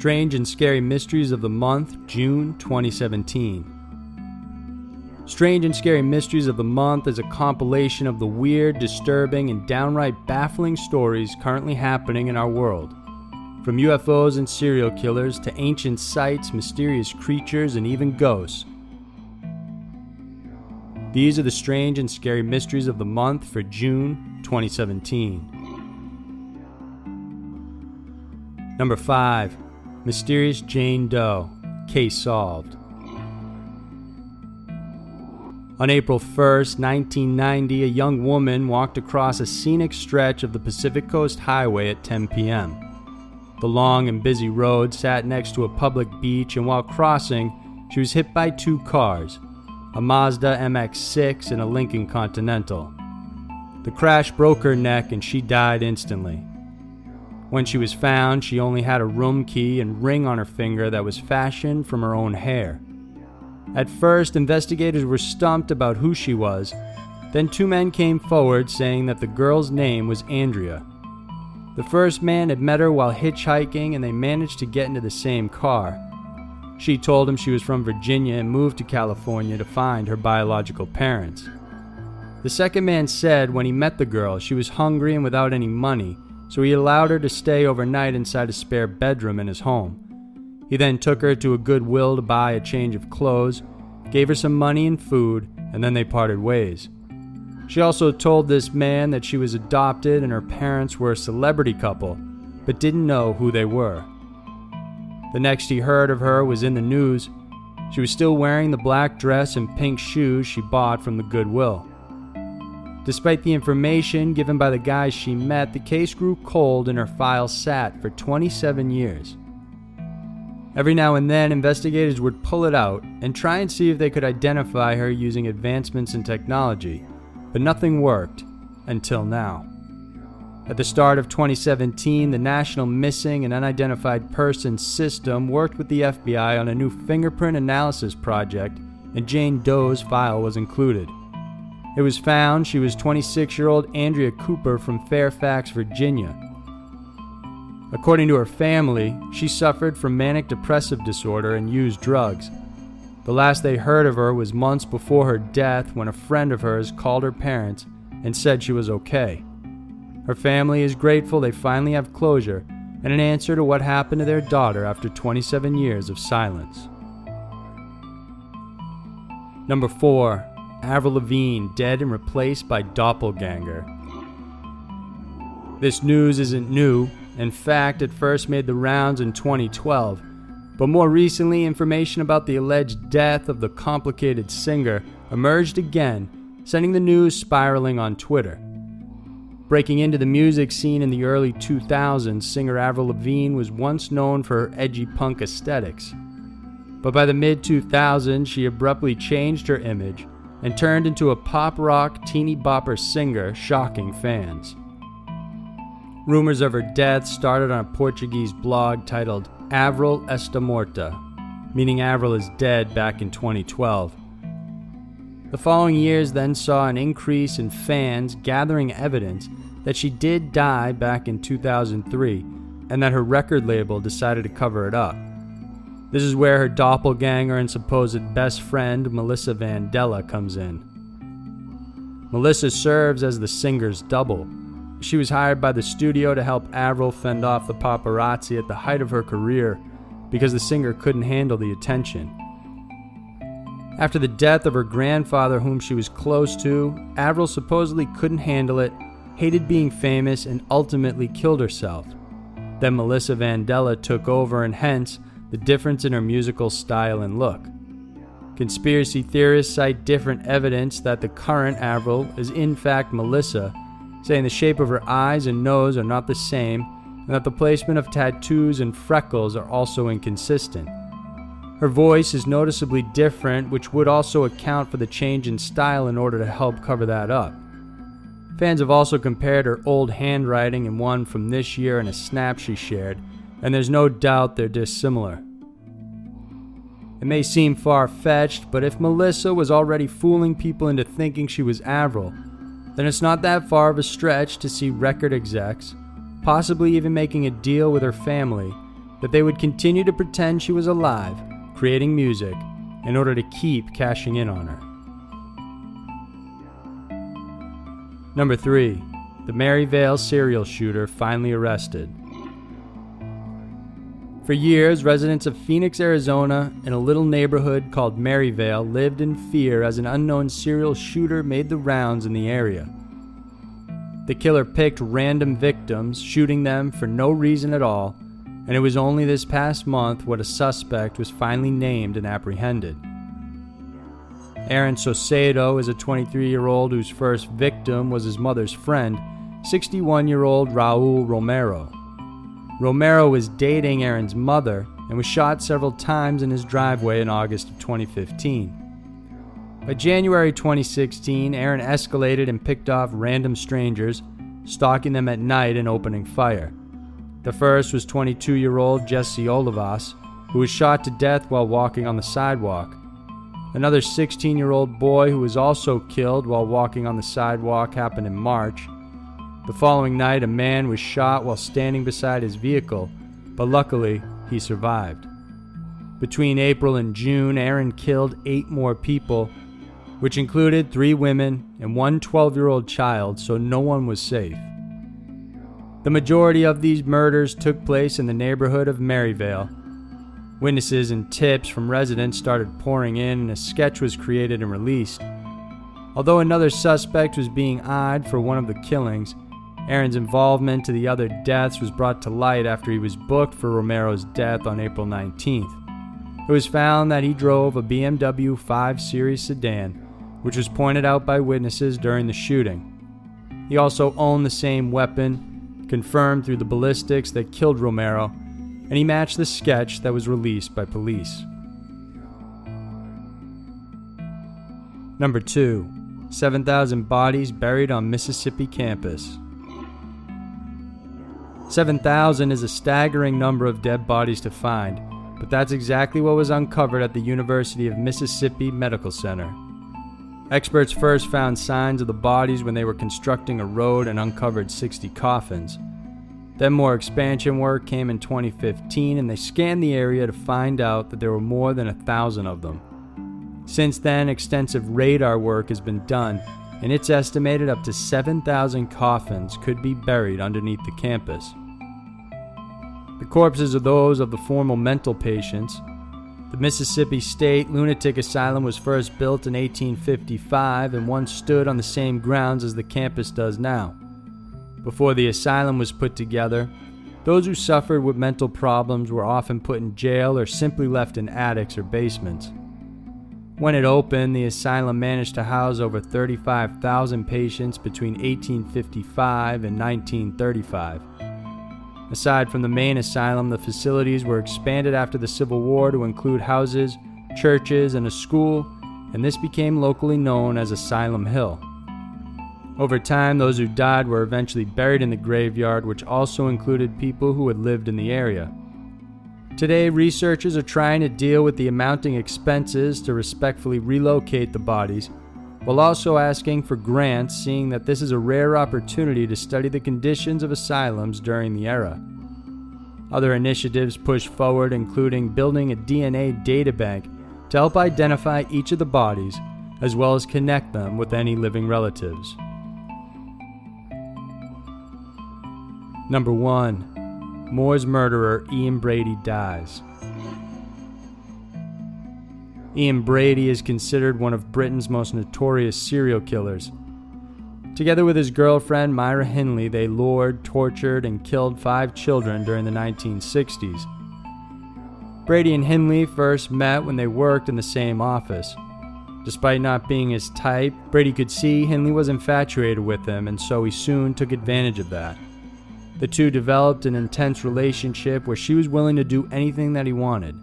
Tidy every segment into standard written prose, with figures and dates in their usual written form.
Strange and Scary Mysteries of the Month, June 2017. Strange and Scary Mysteries of the Month is a compilation of the weird, disturbing, and downright baffling stories currently happening in our world. From UFOs and serial killers to ancient sites, mysterious creatures, and even ghosts. These are the Strange and Scary Mysteries of the Month for June 2017. Number 5. Mysterious Jane Doe. Case solved. On April 1st, 1990, a young woman walked across a scenic stretch of the Pacific Coast Highway at 10 p.m. The long and busy road sat next to a public beach, and while crossing, she was hit by two cars, a Mazda MX-6 and a Lincoln Continental. The crash broke her neck and she died instantly. When she was found, she only had a room key and ring on her finger that was fashioned from her own hair. At first, investigators were stumped about who she was. Then two men came forward saying that the girl's name was Andrea. The first man had met her while hitchhiking and they managed to get into the same car. She told him she was from Virginia and moved to California to find her biological parents. The second man said when he met the girl, she was hungry and without any money, so he allowed her to stay overnight inside a spare bedroom in his home. He then took her to a Goodwill to buy a change of clothes, gave her some money and food, and then they parted ways. She also told this man that she was adopted and her parents were a celebrity couple, but didn't know who they were. The next he heard of her was in the news. She was still wearing the black dress and pink shoes she bought from the Goodwill. Despite the information given by the guys she met, the case grew cold and her file sat for 27 years. Every now and then, investigators would pull it out and try and see if they could identify her using advancements in technology, but nothing worked until now. At the start of 2017, the National Missing and Unidentified Persons System worked with the FBI on a new fingerprint analysis project, and Jane Doe's file was included. It was found she was 26-year-old Andrea Cooper from Fairfax, Virginia. According to her family, she suffered from manic depressive disorder and used drugs. The last they heard of her was months before her death when a friend of hers called her parents and said she was okay. Her family is grateful they finally have closure and an answer to what happened to their daughter after 27 years of silence. Number 4. Avril Lavigne, dead and replaced by doppelganger. This news isn't new. In fact, it first made the rounds in 2012, but more recently, information about the alleged death of the complicated singer emerged again, sending the news spiraling on Twitter. Breaking into the music scene in the early 2000s, singer Avril Lavigne was once known for her edgy punk aesthetics. But by the mid-2000s, she abruptly changed her image and turned into a pop-rock teeny-bopper singer, shocking fans. Rumors of her death started on a Portuguese blog titled Avril Está Morta, meaning Avril is dead, back in 2012. The following years then saw an increase in fans gathering evidence that she did die back in 2003 and that her record label decided to cover it up. This is where her doppelganger and supposed best friend, Melissa Vandella, comes in. Melissa serves as the singer's double. She was hired by the studio to help Avril fend off the paparazzi at the height of her career because the singer couldn't handle the attention. After the death of her grandfather, whom she was close to, Avril supposedly couldn't handle it, hated being famous, and ultimately killed herself. Then Melissa Vandella took over, and hence the difference in her musical style and look. Conspiracy theorists cite different evidence that the current Avril is in fact Melissa, saying the shape of her eyes and nose are not the same, and that the placement of tattoos and freckles are also inconsistent. Her voice is noticeably different, which would also account for the change in style in order to help cover that up. Fans have also compared her old handwriting and one from this year in a snap she shared, and there's no doubt they're dissimilar. It may seem far-fetched, but if Melissa was already fooling people into thinking she was Avril, then it's not that far of a stretch to see record execs, possibly even making a deal with her family, that they would continue to pretend she was alive, creating music, in order to keep cashing in on her. Number 3. The Maryvale serial shooter finally arrested. For years, residents of Phoenix, Arizona, in a little neighborhood called Maryvale, lived in fear as an unknown serial shooter made the rounds in the area. The killer picked random victims, shooting them for no reason at all, and it was only this past month when a suspect was finally named and apprehended. Aaron Saucedo is a 23-year-old whose first victim was his mother's friend, 61-year-old Raul Romero. Romero was dating Aaron's mother and was shot several times in his driveway in August of 2015. By January 2016, Aaron escalated and picked off random strangers, stalking them at night and opening fire. The first was 22-year-old Jesse Olivas, who was shot to death while walking on the sidewalk. Another 16-year-old boy who was also killed while walking on the sidewalk happened in March. The following night, a man was shot while standing beside his vehicle, but luckily, he survived. Between April and June, Aaron killed 8 more people, which included 3 women and 1 12-year-old child, so no one was safe. The majority of these murders took place in the neighborhood of Maryvale. Witnesses and tips from residents started pouring in, and a sketch was created and released. Although another suspect was being eyed for one of the killings, Aaron's involvement to the other deaths was brought to light after he was booked for Romero's death on April 19th. It was found that he drove a BMW 5 Series sedan, which was pointed out by witnesses during the shooting. He also owned the same weapon, confirmed through the ballistics that killed Romero, and he matched the sketch that was released by police. Number 2. 7,000 bodies buried on Mississippi campus. 7,000 is a staggering number of dead bodies to find, but that's exactly what was uncovered at the University of Mississippi Medical Center. Experts first found signs of the bodies when they were constructing a road and uncovered 60 coffins. Then more expansion work came in 2015, and they scanned the area to find out that there were more than 1,000 of them. Since then, extensive radar work has been done, and it's estimated up to 7,000 coffins could be buried underneath the campus. The corpses are those of the former mental patients. The Mississippi State Lunatic Asylum was first built in 1855 and once stood on the same grounds as the campus does now. Before the asylum was put together, those who suffered with mental problems were often put in jail or simply left in attics or basements. When it opened, the asylum managed to house over 35,000 patients between 1855 and 1935. Aside from the main asylum, the facilities were expanded after the Civil War to include houses, churches, and a school, and this became locally known as Asylum Hill. Over time, those who died were eventually buried in the graveyard, which also included people who had lived in the area. Today, researchers are trying to deal with the amounting expenses to respectfully relocate the bodies, while also asking for grants, seeing that this is a rare opportunity to study the conditions of asylums during the era. Other initiatives pushed forward, including building a DNA databank to help identify each of the bodies, as well as connect them with any living relatives. Number 1. Moore's murderer Ian Brady dies. Ian Brady is considered one of Britain's most notorious serial killers. Together with his girlfriend Myra Hindley, they lured, tortured, and killed 5 children during the 1960s. Brady and Hindley first met when they worked in the same office. Despite not being his type, Brady could see Hindley was infatuated with him, and so he soon took advantage of that. The two developed an intense relationship where she was willing to do anything that he wanted.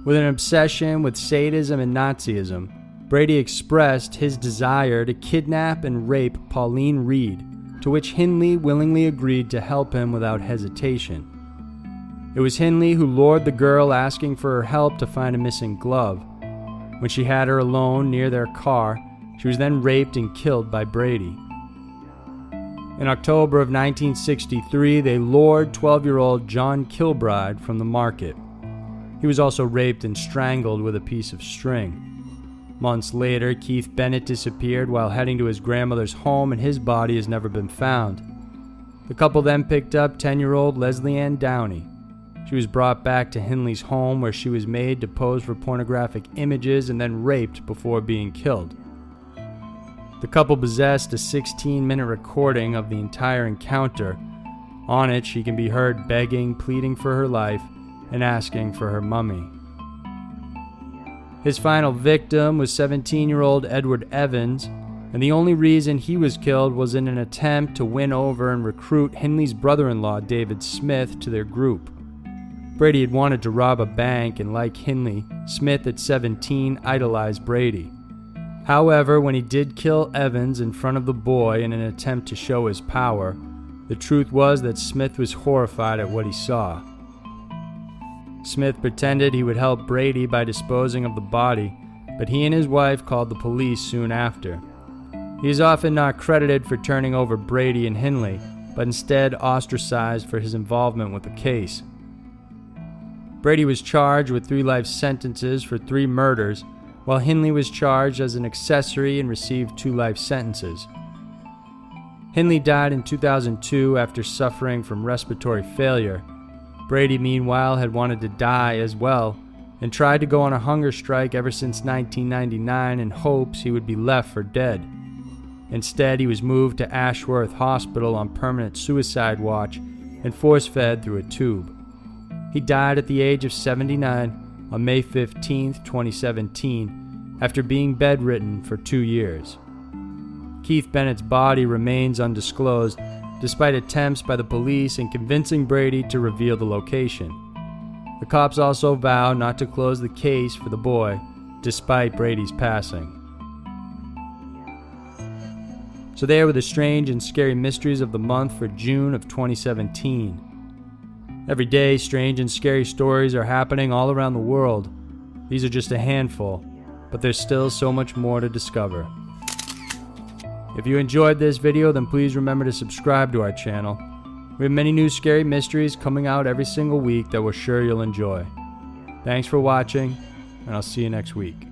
With an obsession with sadism and Nazism, Brady expressed his desire to kidnap and rape Pauline Reed, to which Hindley willingly agreed to help him without hesitation. It was Hindley who lured the girl, asking for her help to find a missing glove. When she had her alone near their car, she was then raped and killed by Brady. In October of 1963, they lured 12-year-old John Kilbride from the market. He was also raped and strangled with a piece of string. Months later, Keith Bennett disappeared while heading to his grandmother's home, and his body has never been found. The couple then picked up 10-year-old Leslie Ann Downey. She was brought back to Henley's home, where she was made to pose for pornographic images and then raped before being killed. The couple possessed a 16-minute recording of the entire encounter. On it, she can be heard begging, pleading for her life, and asking for her mummy. His final victim was 17-year-old Edward Evans, and the only reason he was killed was in an attempt to win over and recruit Henley's brother-in-law, David Smith, to their group. Brady had wanted to rob a bank, and like Henley, Smith at 17 idolized Brady. However, when he did kill Evans in front of the boy in an attempt to show his power, the truth was that Smith was horrified at what he saw. Smith pretended he would help Brady by disposing of the body, but he and his wife called the police soon after. He is often not credited for turning over Brady and Henley, but instead ostracized for his involvement with the case. Brady was charged with 3 life sentences for 3 murders, while Henley was charged as an accessory and received 2 life sentences. Henley died in 2002 after suffering from respiratory failure. Brady, meanwhile, had wanted to die as well and tried to go on a hunger strike ever since 1999 in hopes he would be left for dead. Instead, he was moved to Ashworth Hospital on permanent suicide watch and force-fed through a tube. He died at the age of 79 on May 15, 2017, after being bedridden for 2 years. Keith Bennett's body remains undisclosed, despite attempts by the police in convincing Brady to reveal the location. The cops also vow not to close the case for the boy, despite Brady's passing. So there were the strange and scary mysteries of the month for June of 2017. Every day, strange and scary stories are happening all around the world. These are just a handful, but there's still so much more to discover. If you enjoyed this video, then please remember to subscribe to our channel. We have many new scary mysteries coming out every single week that we're sure you'll enjoy. Thanks for watching, and I'll see you next week.